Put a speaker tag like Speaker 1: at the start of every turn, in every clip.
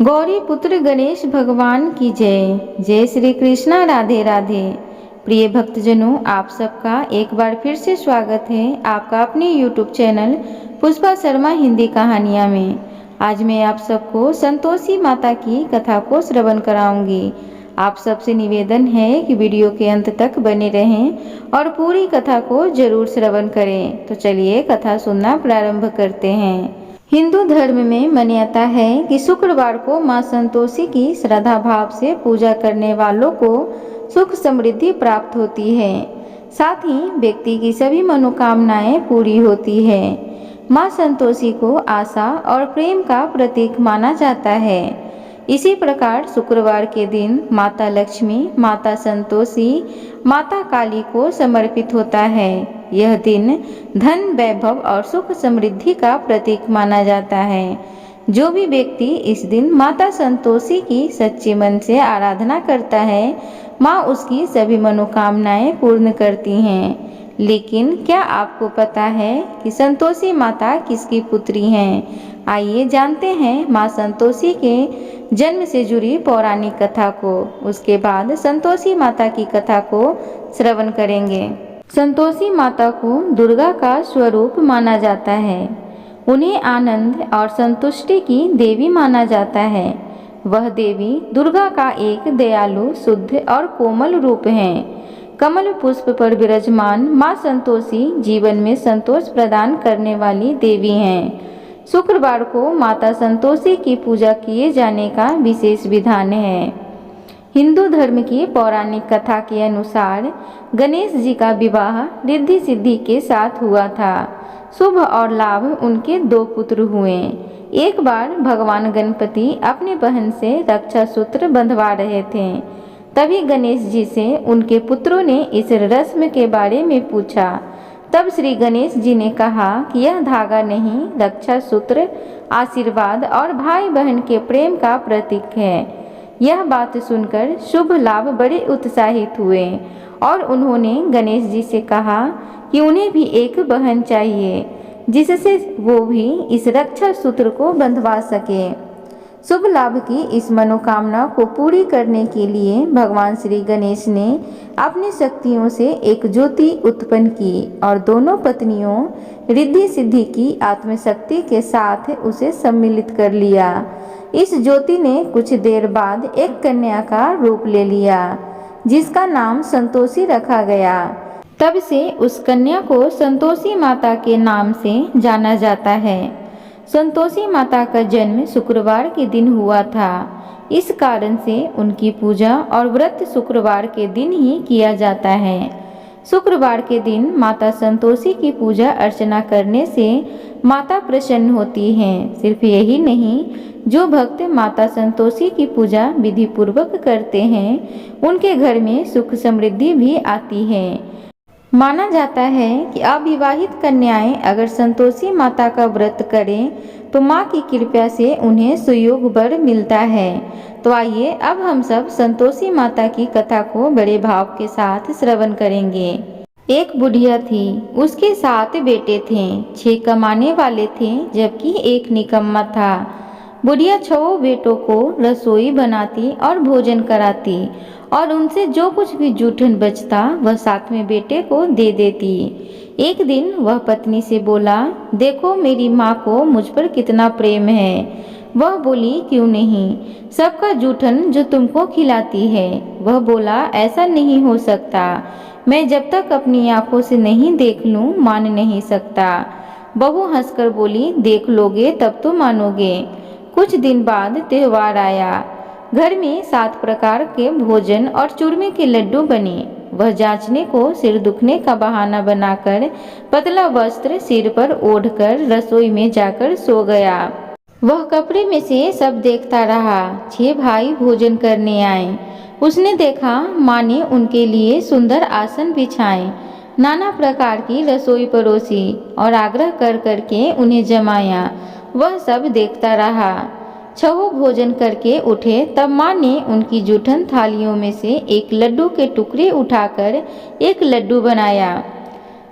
Speaker 1: गौरी पुत्र गणेश भगवान की जय। जय श्री कृष्णा, राधे राधे। प्रिय भक्तजनों, आप सबका एक बार फिर से स्वागत है आपका अपने YouTube चैनल पुष्पा शर्मा हिंदी कहानियाँ में। आज मैं आप सबको संतोषी माता की कथा को श्रवण कराऊंगी। आप सबसे निवेदन है कि वीडियो के अंत तक बने रहें और पूरी कथा को जरूर श्रवण करें। तो चलिए कथा सुनना प्रारंभ करते हैं। हिंदू धर्म में मान्यता है कि शुक्रवार को मां संतोषी की श्रद्धा भाव से पूजा करने वालों को सुख समृद्धि प्राप्त होती है, साथ ही व्यक्ति की सभी मनोकामनाएं पूरी होती है। मां संतोषी को आशा और प्रेम का प्रतीक माना जाता है। इसी प्रकार शुक्रवार के दिन माता लक्ष्मी, माता संतोषी, माता काली को समर्पित होता है। यह दिन धन, वैभव और सुख समृद्धि का प्रतीक माना जाता है। जो भी व्यक्ति इस दिन माता संतोषी की सच्चे मन से आराधना करता है, माँ उसकी सभी मनोकामनाएं पूर्ण करती हैं। लेकिन क्या आपको पता है कि संतोषी माता किसकी पुत्री हैं? आइए जानते हैं माँ संतोषी के जन्म से जुड़ी पौराणिक कथा को। उसके बाद संतोषी माता की कथा को श्रवण करेंगे। संतोषी माता को दुर्गा का स्वरूप माना जाता है। उन्हें आनंद और संतुष्टि की देवी माना जाता है। वह देवी दुर्गा का एक दयालु, शुद्ध और कोमल रूप है। कमल पुष्प पर विराजमान माँ संतोषी जीवन में संतोष प्रदान करने वाली देवी हैं। शुक्रवार को माता संतोषी की पूजा किए जाने का विशेष विधान है। हिंदू धर्म की पौराणिक कथा के अनुसार गणेश जी का विवाह रिद्धि सिद्धि के साथ हुआ था। शुभ और लाभ उनके 2 पुत्र हुए। एक बार भगवान गणपति अपने बहन से रक्षा सूत्र बंधवा रहे थे। तभी गणेश जी से उनके पुत्रों ने इस रस्म के बारे में पूछा। तब श्री गणेश जी ने कहा कि यह धागा नहीं, रक्षा सूत्र आशीर्वाद और भाई बहन के प्रेम का प्रतीक है। यह बात सुनकर शुभ लाभ बड़े उत्साहित हुए और उन्होंने गणेश जी से कहा कि उन्हें भी एक बहन चाहिए, जिससे वो भी इस रक्षा सूत्र को बंधवा सके। शुभ लाभ की इस मनोकामना को पूरी करने के लिए भगवान श्री गणेश ने अपनी शक्तियों से एक ज्योति उत्पन्न की और दोनों पत्नियों रिद्धि सिद्धि की आत्मशक्ति के साथ उसे सम्मिलित कर लिया। इस ज्योति ने कुछ देर बाद एक कन्या का रूप ले लिया, जिसका नाम संतोषी रखा गया। तब से उस कन्या को संतोषी माता के नाम से जाना जाता है। संतोषी माता का जन्म शुक्रवार के दिन हुआ था। इस कारण से उनकी पूजा और व्रत शुक्रवार के दिन ही किया जाता है। शुक्रवार के दिन माता संतोषी की पूजा अर्चना करने से माता प्रसन्न होती हैं। सिर्फ यही नहीं, जो भक्त माता संतोषी की पूजा विधि पूर्वक करते हैं, उनके घर में सुख समृद्धि भी आती है। माना जाता है कि अविवाहित कन्याएं अगर संतोषी माता का व्रत करें तो माँ की कृपा से उन्हें सुयोग वर मिलता है। तो आइए अब हम सब संतोषी माता की कथा को बड़े भाव के साथ श्रवण करेंगे। एक बुढ़िया थी, उसके 7 बेटे थे। 6 कमाने वाले थे जबकि एक निकम्मा था। बुढ़िया 6 बेटों को रसोई बनाती और भोजन कराती और उनसे जो कुछ भी जूठन बचता वह 7वें बेटे को दे देती। एक दिन वह पत्नी से बोला, देखो मेरी माँ को मुझ पर कितना प्रेम है। वह बोली, क्यों नहीं, सबका जूठन जो तुमको खिलाती है। वह बोला, ऐसा नहीं हो सकता, मैं जब तक अपनी आंखों से नहीं देख लूं मान नहीं सकता। बहू हंसकर बोली, देख लोगे तब तो मानोगे। कुछ दिन बाद त्योहार आया। घर में 7 प्रकार के भोजन और चूरमे के लड्डू बने। वह जांचने को सिर दुखने का बहाना बनाकर पतला वस्त्र सिर पर ओढ़कर रसोई में जाकर सो गया। वह कपड़े में से सब देखता रहा। 6 भाई भोजन करने आए। उसने देखा माँ ने उनके लिए सुंदर आसन बिछाए, नाना प्रकार की रसोई परोसी और आग्रह कर करके उन्हें जमाया। वह सब देखता रहा। 6 भोजन करके उठे तब माँ ने उनकी जूठन थालियों में से एक लड्डू के टुकड़े उठाकर एक लड्डू बनाया।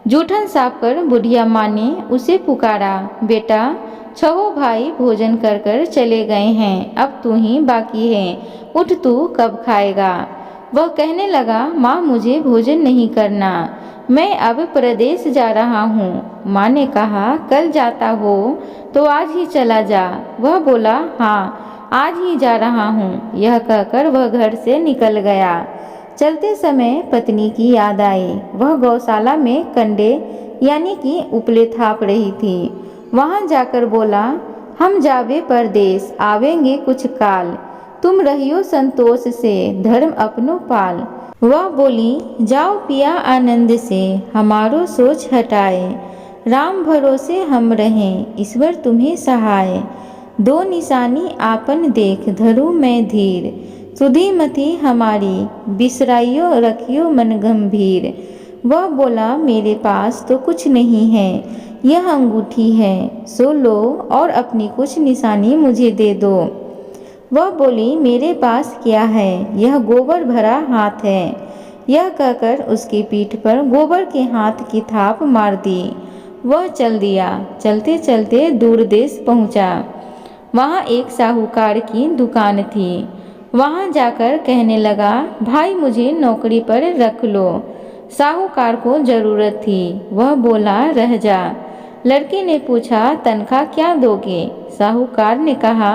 Speaker 1: जूठन साफ कर बुढ़िया माँ ने उसे पुकारा, बेटा छहो भाई भोजन कर कर चले गए हैं, अब तू ही बाकी है, उठ तू कब खाएगा। वह कहने लगा, माँ मुझे भोजन नहीं करना, मैं अब प्रदेश जा रहा हूँ। माँ ने कहा, कल जाता हो तो आज ही चला जा। वह बोला, हाँ आज ही जा रहा हूँ। यह कहकर वह घर से निकल गया। चलते समय पत्नी की याद आई। वह गौशाला में कंडे यानी कि उपले थाप रही थी। वहाँ जाकर बोला, हम जावे परदेश, आवेंगे कुछ काल, तुम रहियो संतोष से, धर्म अपनो पाल। वह बोली, जाओ पिया आनंद से, हमारो सोच हटाए, राम भरोसे हम रहें, ईश्वर तुम्हें सहाय। दो निशानी आपन देख, धरू मैं धीर, सुधी मति हमारी, बिसराइयो रखियो मन गंभीर। वह बोला, मेरे पास तो कुछ नहीं है, यह अंगूठी है, सो लो और अपनी कुछ निशानी मुझे दे दो। वह बोली, मेरे पास क्या है, यह गोबर भरा हाथ है। यह कहकर उसकी पीठ पर गोबर के हाथ की थाप मार दी। वह चल दिया। चलते चलते दूर देश पहुंचा। वहाँ एक साहूकार की दुकान थी। वहाँ जाकर कहने लगा, भाई मुझे नौकरी पर रख लो। साहूकार को जरूरत थी। वह बोला, रह जा। लड़के ने पूछा, तनख्वाह क्या दोगे? साहूकार ने कहा,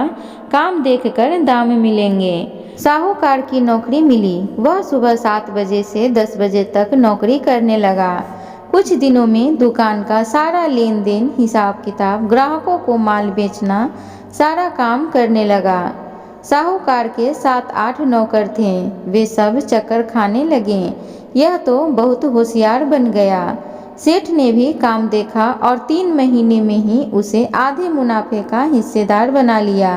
Speaker 1: काम देखकर दाम मिलेंगे। साहूकार की नौकरी मिली। वह सुबह 7 बजे से 10 बजे तक नौकरी करने लगा। कुछ दिनों में दुकान का सारा लेन देन, हिसाब किताब, ग्राहकों को माल बेचना, सारा काम करने लगा। साहूकार के 7-8 नौकर थे। वे सब चक्कर खाने लगे। यह तो बहुत होशियार बन गया। सेठ ने भी काम देखा और 3 महीने में ही उसे आधे मुनाफे का हिस्सेदार बना लिया।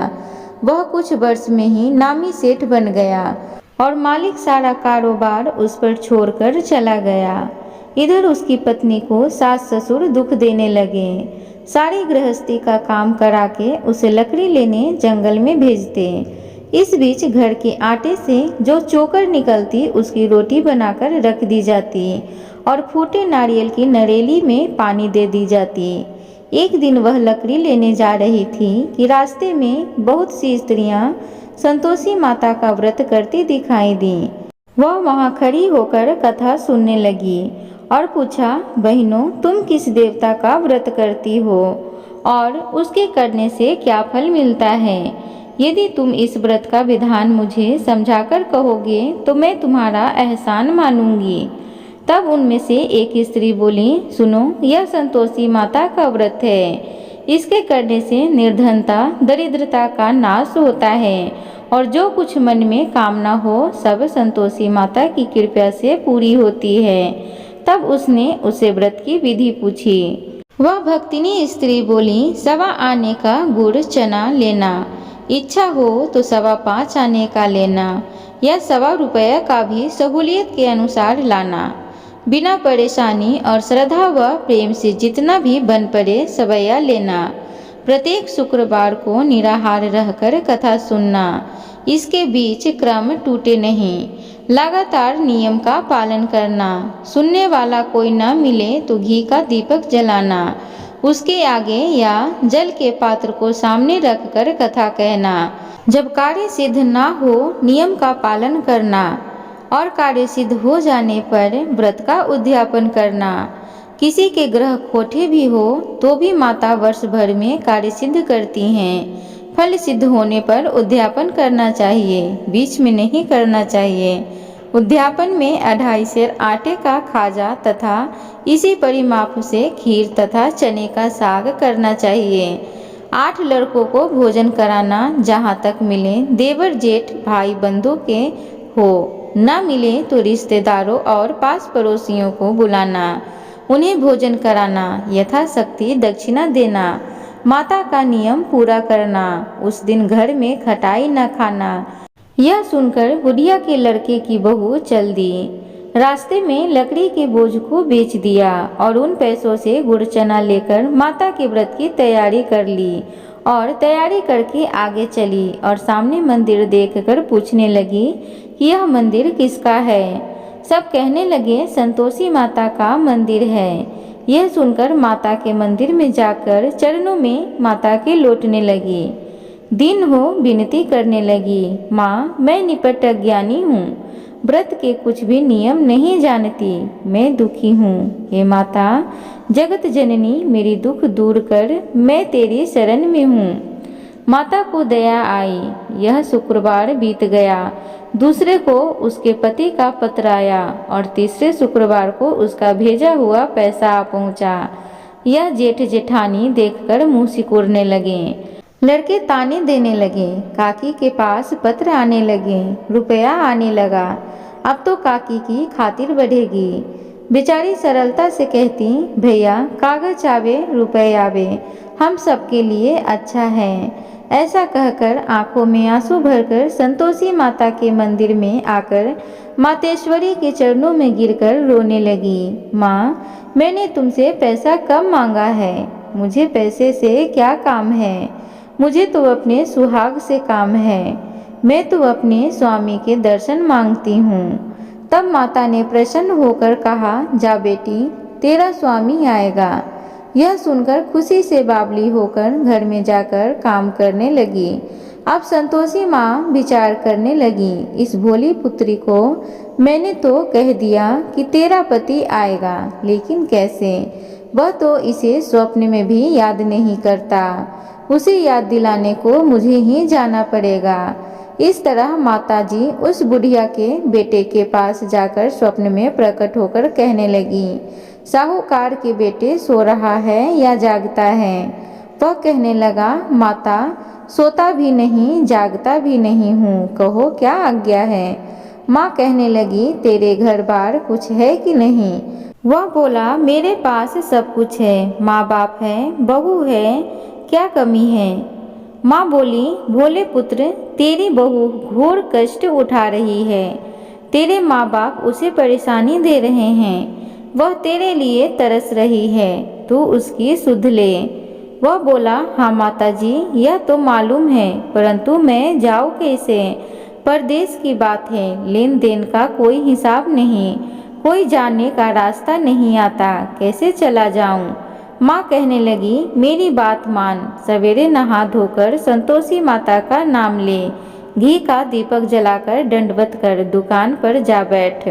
Speaker 1: वह कुछ वर्ष में ही नामी सेठ बन गया और मालिक सारा कारोबार उस पर छोड़कर चला गया। इधर उसकी पत्नी को सास ससुर दुख देने लगे। सारी गृहस्थी का काम करा के उसे लकड़ी लेने जंगल में भेजते। इस बीच घर के आटे से जो चोकर निकलती उसकी रोटी बनाकर रख दी जाती और फूटे नारियल की नरेली में पानी दे दी जाती। एक दिन वह लकड़ी लेने जा रही थी कि रास्ते में बहुत सी स्त्रियां संतोषी माता का व्रत करती दिखाई दी। वह वहां खड़ी होकर कथा सुनने लगी और पूछा, बहनों तुम किस देवता का व्रत करती हो और उसके करने से क्या फल मिलता है? यदि तुम इस व्रत का विधान मुझे समझाकर कहोगे तो मैं तुम्हारा एहसान मानूंगी। तब उनमें से एक स्त्री बोली, सुनो, यह संतोषी माता का व्रत है। इसके करने से निर्धनता, दरिद्रता का नाश होता है और जो कुछ मन में कामना हो सब संतोषी माता की कृपा से पूरी होती है। तब उसने उसे व्रत की विधि पूछी। वह भक्तिनी स्त्री बोली, 1.25 आने का गुड़ चना लेना, इच्छा हो तो 5.25 आने का लेना या 1.25 रुपये का भी सहूलियत के अनुसार लाना। बिना परेशानी और श्रद्धा व प्रेम से जितना भी बन पड़े सवैया लेना। प्रत्येक शुक्रवार को निराहार रहकर कथा सुनना। इसके बीच क्रम टूटे नहीं। लगातार नियम का पालन करना। सुनने वाला कोई न मिले तो घी का दीपक जलाना। उसके आगे या जल के पात्र को सामने रखकर कथा कहना। जब कार्य सिद्ध ना हो नियम का पालन करना और कार्य सिद्ध हो जाने पर व्रत का उद्यापन करना। किसी के ग्रह खोटे भी हो तो भी माता वर्ष भर में कार्य सिद्ध करती हैं। फल सिद्ध होने पर उद्यापन करना चाहिए, बीच में नहीं करना चाहिए। उद्यापन में 2.5 सेर आटे का खाजा तथा इसी परिमाप से खीर तथा चने का साग करना चाहिए। 8 लड़कों को भोजन कराना, जहाँ तक मिले देवर जेठ भाई बंधु के हो, न मिले तो रिश्तेदारों और पास पड़ोसियों को बुलाना, उन्हें भोजन कराना, यथाशक्ति दक्षिणा देना, माता का नियम पूरा करना, उस दिन घर में खटाई न खाना। यह सुनकर बुढ़िया के लड़के की बहू चल दी। रास्ते में लकड़ी के बोझ को बेच दिया और उन पैसों से गुड़ चना लेकर माता के व्रत की तैयारी कर ली और तैयारी करके आगे चली और सामने मंदिर देखकर पूछने लगी कि यह मंदिर किसका है। सब कहने लगे संतोषी माता का मंदिर है। यह सुनकर माता के मंदिर में जाकर चरणों में माता के लौटने लगी। दिन हो विनती करने लगी, माँ मैं निपट अज्ञानी हूँ, व्रत के कुछ भी नियम नहीं जानती, मैं दुखी हूँ। हे माता जगत जननी मेरी दुख दूर कर, मैं तेरी शरण में हूँ। माता को दया आई। यह शुक्रवार बीत गया, दूसरे को उसके पति का पत्र आया और तीसरे शुक्रवार को उसका भेजा हुआ पैसा आ पहुंचा। यह जेठ जेठानी देखकर मुंह सिकुड़ने लगे। लड़के ताने देने लगे, काकी के पास पत्र आने लगे, रुपया आने लगा, अब तो काकी की खातिर बढ़ेगी। बेचारी सरलता से कहती, भैया कागज आवे रुपये आवे, हम सबके लिए अच्छा है। ऐसा कहकर आंखों में आंसू भरकर संतोषी माता के मंदिर में आकर मातेश्वरी के चरणों में गिरकर रोने लगी। माँ मैंने तुमसे पैसा कम मांगा है, मुझे पैसे से क्या काम है, मुझे तो अपने सुहाग से काम है, मैं तो अपने स्वामी के दर्शन मांगती हूँ। तब माता ने प्रसन्न होकर कहा, जा बेटी तेरा स्वामी आएगा। यह सुनकर खुशी से बावली होकर घर में जाकर काम करने लगी। अब संतोषी माँ विचार करने लगी, इस भोली पुत्री को मैंने तो कह दिया कि तेरा पति आएगा, लेकिन कैसे, वह तो इसे स्वप्न में भी याद नहीं करता, उसे याद दिलाने को मुझे ही जाना पड़ेगा। इस तरह माताजी उस बुढ़िया के बेटे के पास जाकर स्वप्न में प्रकट होकर कहने लगी, साहूकार के बेटे सो रहा है या जागता है। वह कहने लगा, माता सोता भी नहीं जागता भी नहीं हूँ, कहो क्या आज्ञा है। माँ कहने लगी, तेरे घर बार कुछ है कि नहीं। वह बोला, मेरे पास सब कुछ है, माँ बाप है, बहू है, क्या कमी है। माँ बोली, भोले पुत्र तेरी बहू घोर कष्ट उठा रही है, तेरे माँ बाप उसे परेशानी दे रहे हैं, वह तेरे लिए तरस रही है, तू उसकी सुध ले। वह बोला, हाँ माताजी यह तो मालूम है, परंतु मैं जाऊँ कैसे, परदेश की बात है, लेन देन का कोई हिसाब नहीं, कोई जाने का रास्ता नहीं आता, कैसे चला जाऊँ। माँ कहने लगी, मेरी बात मान, सवेरे नहा धोकर संतोषी माता का नाम ले, घी का दीपक जलाकर दंडवत कर दुकान पर जा बैठ।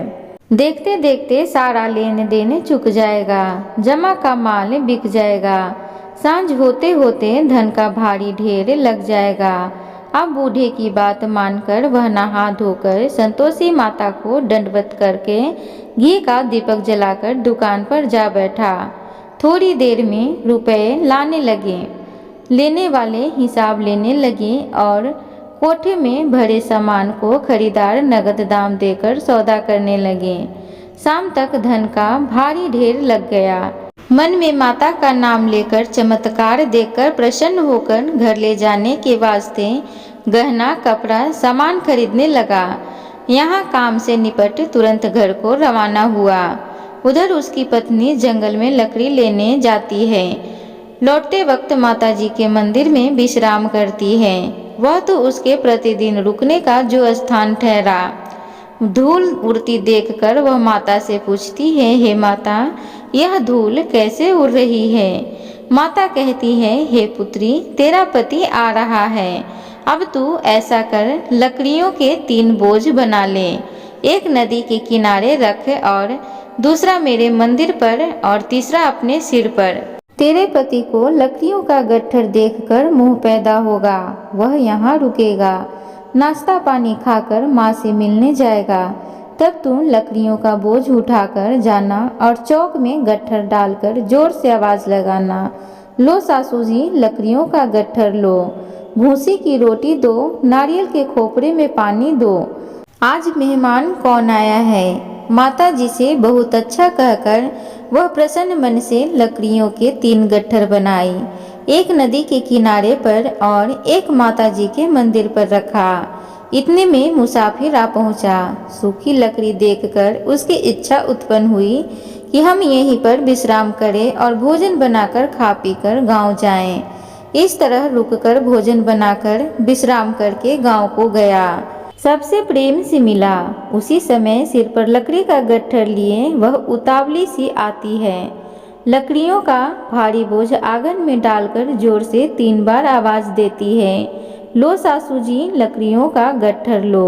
Speaker 1: देखते देखते सारा लेन देन चुक जाएगा, जमा का माल बिक जाएगा, सांझ होते होते धन का भारी ढेर लग जाएगा। अब बूढ़े की बात मानकर वह नहा धोकर संतोषी माता को दंडवत करके घी का दीपक जलाकर दुकान पर जा बैठा। थोड़ी देर में रुपए लाने लगे, लेने वाले हिसाब लेने लगे और कोठे में भरे सामान को खरीदार नगद दाम देकर सौदा करने लगे। शाम तक धन का भारी ढेर लग गया। मन में माता का नाम लेकर चमत्कार देखकर प्रसन्न होकर घर ले जाने के वास्ते गहना कपड़ा सामान खरीदने लगा। यहाँ काम से निपट तुरंत घर को रवाना हुआ। उधर उसकी पत्नी जंगल में लकड़ी लेने जाती है, लौटते वक्त माताजी के मंदिर में विश्राम करती है। वह तो उसके प्रतिदिन रुकने का जो स्थान ठहरा। धूल उड़ती देखकर वह माता से पूछती है, हे माता यह धूल कैसे उड़ रही है। माता कहती है, हे पुत्री तेरा पति आ रहा है, अब तू ऐसा कर लकड़ियों के 3 बोझ बना ले, एक नदी के किनारे रख और दूसरा मेरे मंदिर पर और तीसरा अपने सिर पर। तेरे पति को लकड़ियों का गट्ठर देखकर मोह पैदा होगा, वह यहाँ रुकेगा, नाश्ता पानी खाकर माँ से मिलने जाएगा, तब तुम लकड़ियों का बोझ उठाकर जाना और चौक में गट्ठर डालकर जोर से आवाज लगाना, लो सासू जी लकड़ियों का गट्ठर लो, भूसी की रोटी दो, नारियल के खोपरे में पानी दो, आज मेहमान कौन आया है। माता जी से बहुत अच्छा कहकर वह प्रसन्न मन से लकड़ियों के 3 गट्ठर बनाई, एक नदी के किनारे पर और एक माता जी के मंदिर पर रखा। इतने में मुसाफिर आ पहुंचा। सूखी लकड़ी देखकर उसकी इच्छा उत्पन्न हुई कि हम यहीं पर विश्राम करें और भोजन बनाकर खा पीकर गांव जाएं। इस तरह रुककर भोजन बनाकर विश्राम करके गांव को गया। सबसे प्रेम से मिला। उसी समय सिर पर लकड़ी का गट्ठर लिए वह उतावली सी आती है। लकड़ियों का भारी बोझ आंगन में डालकर जोर से 3 बार आवाज देती है। लो सासू जी, लकड़ियों का गट्ठर लो,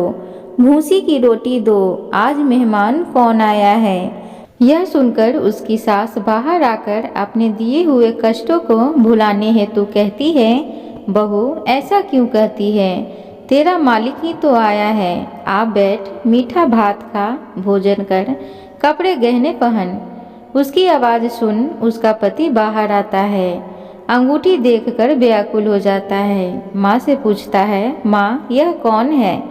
Speaker 1: भूसी की रोटी दो, आज मेहमान कौन आया है। यह सुनकर उसकी सास बाहर आकर अपने दिए हुए कष्टों को भुलाने हेतु कहती है, बहू ऐसा क्यों कहती है, तेरा मालिक ही तो आया है। आप बैठ, मीठा भात खा, भोजन कर, कपड़े गहने पहन। उसकी आवाज़ सुन उसका पति बाहर आता है। अंगूठी देखकर व्याकुल हो जाता है। माँ से पूछता है, माँ यह कौन है।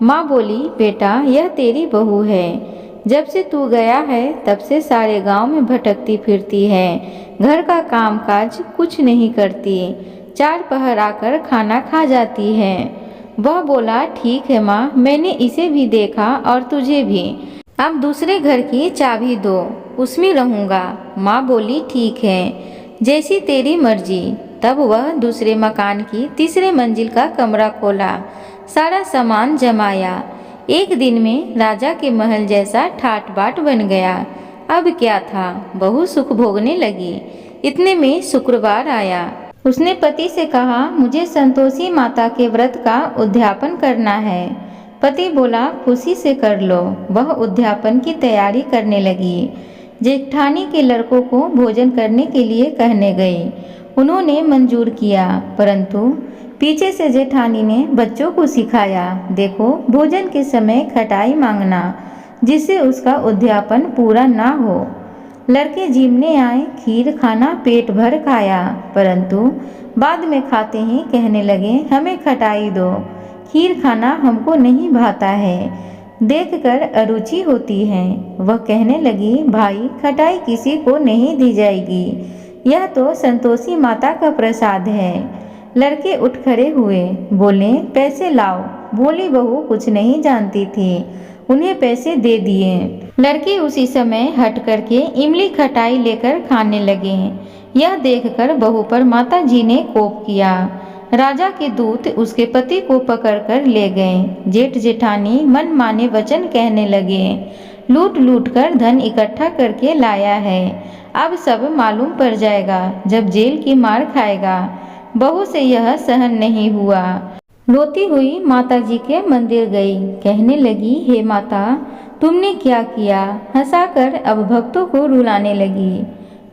Speaker 1: माँ बोली, बेटा यह तेरी बहू है। जब से तू गया है तब से सारे गांव में भटकती फिरती है, घर का काम काज कुछ नहीं करती, 4 पहर आकर खाना खा जाती है। वह बोला, ठीक है माँ, मैंने इसे भी देखा और तुझे भी। अब दूसरे घर की चाबी दो, उसमें रहूँगा। माँ बोली, ठीक है, जैसी तेरी मर्जी। तब वह दूसरे मकान की तीसरे मंजिल का कमरा खोला, सारा सामान जमाया। एक दिन में राजा के महल जैसा ठाट बाट बन गया। अब क्या था, बहू सुख भोगने लगी। इतने में शुक्रवार आया। उसने पति से कहा, मुझे संतोषी माता के व्रत का उद्यापन करना है। पति बोला, खुशी से कर लो। वह उद्यापन की तैयारी करने लगी। जेठानी के लड़कों को भोजन करने के लिए कहने गई। उन्होंने मंजूर किया, परंतु पीछे से जेठानी ने बच्चों को सिखाया, देखो भोजन के समय खटाई मांगना, जिससे उसका उद्यापन पूरा ना हो। लड़के जीमने आए, खीर खाना पेट भर खाया, परंतु बाद में खाते ही कहने लगे, हमें खटाई दो, खीर खाना हमको नहीं भाता है, देखकर अरुचि होती है। वह कहने लगी, भाई खटाई किसी को नहीं दी जाएगी, यह तो संतोषी माता का प्रसाद है। लड़के उठ खड़े हुए, बोले, पैसे लाओ। भोली बहू कुछ नहीं जानती थी, उन्हें पैसे दे दिए। लड़के उसी समय हट करके इमली खटाई लेकर खाने लगे। यह देखकर बहू पर माता जी ने कोप किया। राजा के दूत उसके पति को पकड़कर ले गए। जेठ जेठानी मन माने वचन कहने लगे, लूट लूट कर धन इकट्ठा करके लाया है, अब सब मालूम पड़ जाएगा जब जेल की मार खाएगा। बहू से यह सहन नहीं हुआ। रोती हुई माता जी के मंदिर गई, कहने लगी, हे माता तुमने क्या किया। हंसाकर अब भक्तों को रुलाने लगी।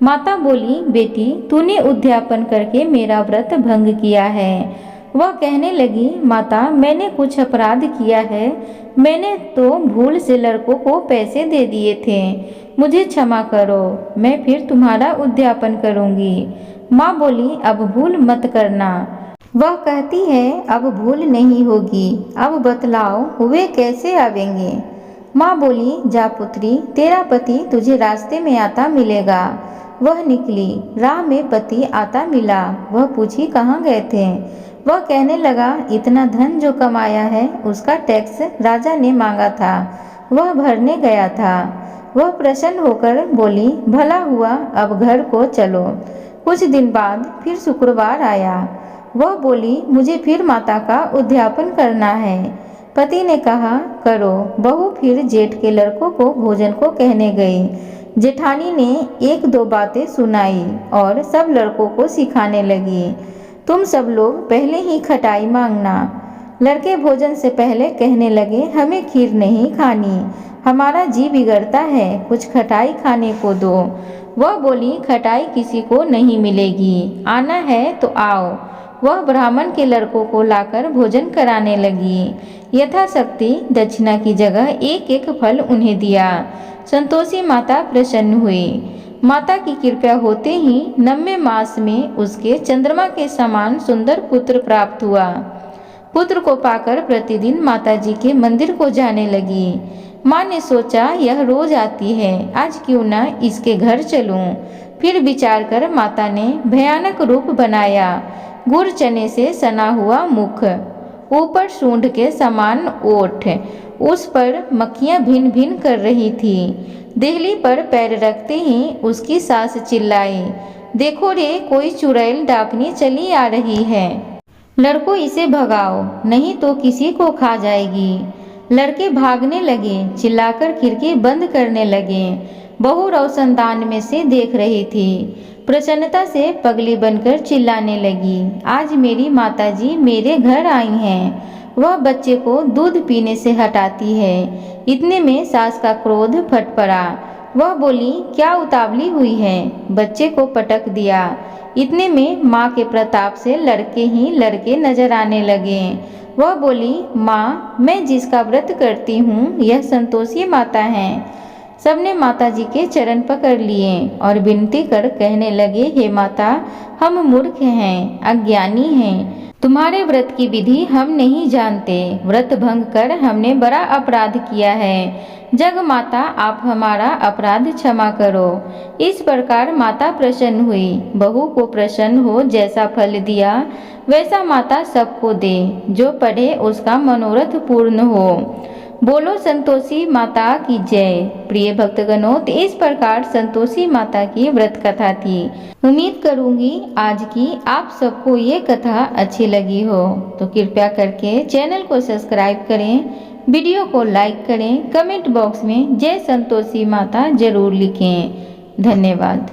Speaker 1: माता बोली, बेटी तूने उद्यापन करके मेरा व्रत भंग किया है। वह कहने लगी, माता मैंने कुछ अपराध किया है, मैंने तो भूल से लड़कों को पैसे दे दिए थे, मुझे क्षमा करो, मैं फिर तुम्हारा उद्यापन करूंगी। माँ बोली, अब भूल मत करना। वह कहती है, अब भूल नहीं होगी, अब बतलाओ हुए कैसे आवेंगे। माँ बोली, जा पुत्री, तेरा पति तुझे रास्ते में आता मिलेगा। वह निकली, राह में पति आता मिला। वह पूछी, कहाँ गए थे। वह कहने लगा, इतना धन जो कमाया है उसका टैक्स राजा ने मांगा था, वह भरने गया था। वह प्रसन्न होकर बोली, भला हुआ, अब घर को चलो। कुछ दिन बाद फिर शुक्रवार आया। वह बोली, मुझे फिर माता का उद्यापन करना है। पति ने कहा, करो। बहू फिर जेठ के लड़कों को भोजन को कहने गई। जेठानी ने 1-2 बातें सुनाई और सब लड़कों को सिखाने लगी, तुम सब लोग पहले ही खटाई मांगना। लड़के भोजन से पहले कहने लगे, हमें खीर नहीं खानी, हमारा जी बिगड़ता है, कुछ खटाई खाने को दो। वह बोली, खटाई किसी को नहीं मिलेगी, आना है तो आओ। वह ब्राह्मण के लड़कों को लाकर भोजन कराने लगी। यथाशक्ति दक्षिणा की जगह 1-1 फल उन्हें दिया। संतोषी माता प्रसन्न हुई। माता की कृपा होते ही 9वें मास में उसके चंद्रमा के समान सुंदर पुत्र प्राप्त हुआ। पुत्र को पाकर प्रतिदिन माता जी के मंदिर को जाने लगी। माँ ने सोचा, यह रोज आती है, आज क्यों न इसके घर चलूं। फिर विचार कर माता ने भयानक रूप बनाया। गुड़ चने से सना हुआ मुख, ऊपर सूंड के समान ओठ, उस पर मक्खियां भिन भिन कर रही थी। देहली पर पैर रखते ही उसकी सास चिल्लाई, देखो रे, कोई चुड़ैल डाकनी चली आ रही है, लड़कों इसे भगाओ, नहीं तो किसी को खा जाएगी। लड़के भागने लगे, चिल्लाकर खिड़की बंद करने लगे। बहू रोशनदान में से देख रही थी। प्रसन्नता से पगली बनकर चिल्लाने लगी, आज मेरी माताजी मेरे घर आई हैं। वह बच्चे को दूध पीने से हटाती है। इतने में सास का क्रोध फट पड़ा। वह बोली, क्या उतावली हुई है? बच्चे को पटक दिया। इतने में माँ के प्रताप से लड़के ही लड़के नजर आने लगे। वह बोली, माँ, मैं जिसका व्रत करती हूँ यह संतोषी माता है। सबने माताजी के चरण पकड़ लिए और विनती कर कहने लगे, हे माता, हम मूर्ख हैं, अज्ञानी हैं। तुम्हारे व्रत की विधि हम नहीं जानते। व्रत भंग कर हमने बड़ा अपराध किया है। जग माता, आप हमारा अपराध क्षमा करो। इस प्रकार माता प्रसन्न हुई। बहू को प्रसन्न हो जैसा फल दिया वैसा माता सबको दे। जो पढ़े उसका मनोरथ पूर्ण हो। बोलो संतोषी माता की जय। प्रिय भक्तगणों, तो इस प्रकार संतोषी माता की व्रत कथा थी। उम्मीद करूंगी आज की आप सबको ये कथा अच्छी लगी हो। तो कृपया करके चैनल को सब्सक्राइब करें, वीडियो को लाइक करें, कमेंट बॉक्स में जय संतोषी माता जरूर लिखें। धन्यवाद।